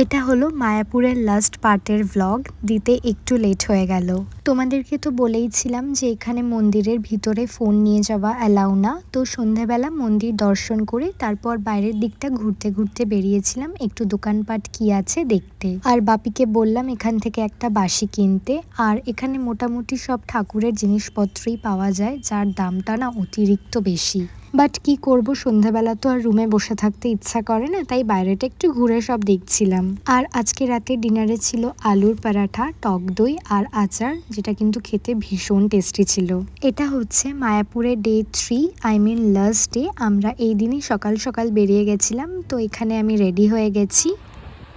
এটা হলো মায়াপুরের লাস্ট পার্টের ভ্লগ, দিতে একটু লেট হয়ে গেল। তোমাদেরকে তো বলেইছিলাম যে এখানে মন্দিরের ভিতরে ফোন নিয়ে যাওয়া অ্যালাউ না। তো সন্ধ্যাবেলা মন্দির দর্শন করে তারপর বাইরের দিকটা ঘুরতে ঘুরতে বেরিয়েছিলাম একটু দোকানপাট কি আছে দেখতে। আর বাপিকে বললাম এখান থেকে একটা বাঁশি কিনতে। আর এখানে মোটামুটি সব ঠাকুরের জিনিসপত্রই পাওয়া যায়, যার দামটা না অতিরিক্ত বেশি। বাট কি করব, সন্ধ্যাবেলা তো আর রুমে বসে থাকতে ইচ্ছা করে না, তাই বাইরেটা একটু ঘুরে সব দেখছিলাম। আর আজকে রাতে ডিনারে ছিল আলুর পরাঠা, টক দই আর আচার, যেটা কিন্তু খেতে ভীষণ টেস্টি ছিল। এটা হচ্ছে মায়াপুরের day 3, I mean last day. আমরা এই দিনই সকাল সকাল বেরিয়ে গেছিলাম। তো এখানে আমি রেডি হয়ে গেছি।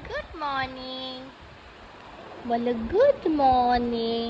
গুড মর্নিং বলো, গুড মর্নিং।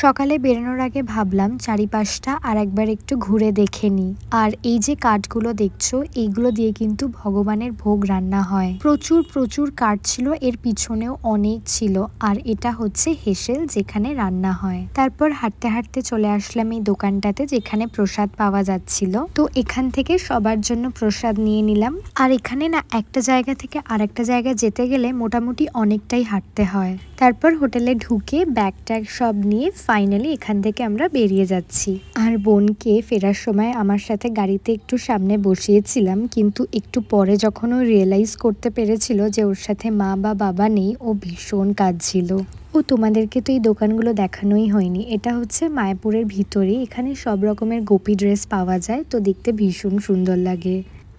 সকালে বেরোনোর আগে ভাবলাম চারিপাশটা আর একবার একটু ঘুরে দেখে নিই। আর এই যে কাঠগুলো দেখছো, এইগুলো দিয়ে কিন্তু ভগবানের ভোগ রান্না হয়। প্রচুর প্রচুর কাঠ ছিল, এর পিছনেও অনেক ছিল। আর এটা হচ্ছে হেসেল, যেখানে রান্না হয়। তারপর হাঁটতে হাঁটতে চলে আসলাম এই দোকানটাতে, যেখানে প্রসাদ পাওয়া যাচ্ছিল। তো এখান থেকে সবার জন্য প্রসাদ নিয়ে নিলাম। আর এখানে না একটা জায়গা থেকে আরেকটা জায়গায় যেতে গেলে মোটামুটি অনেকটাই হাঁটতে হয়। তারপর হোটেলে ঢুকে ব্যাগ ট্যাগ সব নিয়ে ফাইনালি এখান থেকে আমরা বেরিয়ে যাচ্ছি। আর বোনকে ফেরার সময় আমার সাথে গাড়িতে একটু সামনে বসিয়েছিলাম, কিন্তু একটু পরে যখন ও রিয়েলাইজ করতে পেরেছিল যে ওর সাথে মা বা বাবা নেই, ও ভীষণ কাঁদছিল। ও তোমাদেরকে তো এই দোকানগুলো দেখানোই হয়নি। এটা হচ্ছে মায়াপুরের ভিতরেই, এখানে সব রকমের গোপী ড্রেস পাওয়া যায়, তো দেখতে ভীষণ সুন্দর লাগে।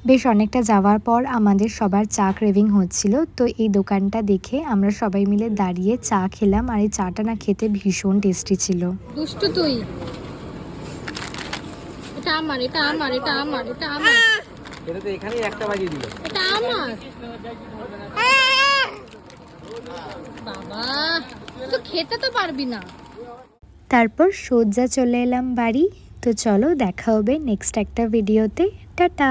বেশ অনেকটা যাওয়ার পর আমাদের সবার চা ক্রেভিং হচ্ছিল, তো এই দোকানটা দেখে আমরা সবাই মিলে দাঁড়িয়ে চা খেলাম। আর এই চাটা না খেতে ভীষণ টেস্টি ছিল। দুষ্টু তুই, এটা আমার, এটা আমার, এটা আমার, এটা আমার, এটা তো এখানেই একটা বাজিয়ে দিল। এটা আমার বাবা, তো খেতে তো পারবি না। তারপর সোজা চলে এলাম বাড়ি। তো চলো দেখা হবে নেক্সট একটা ভিডিওতে। টাটা।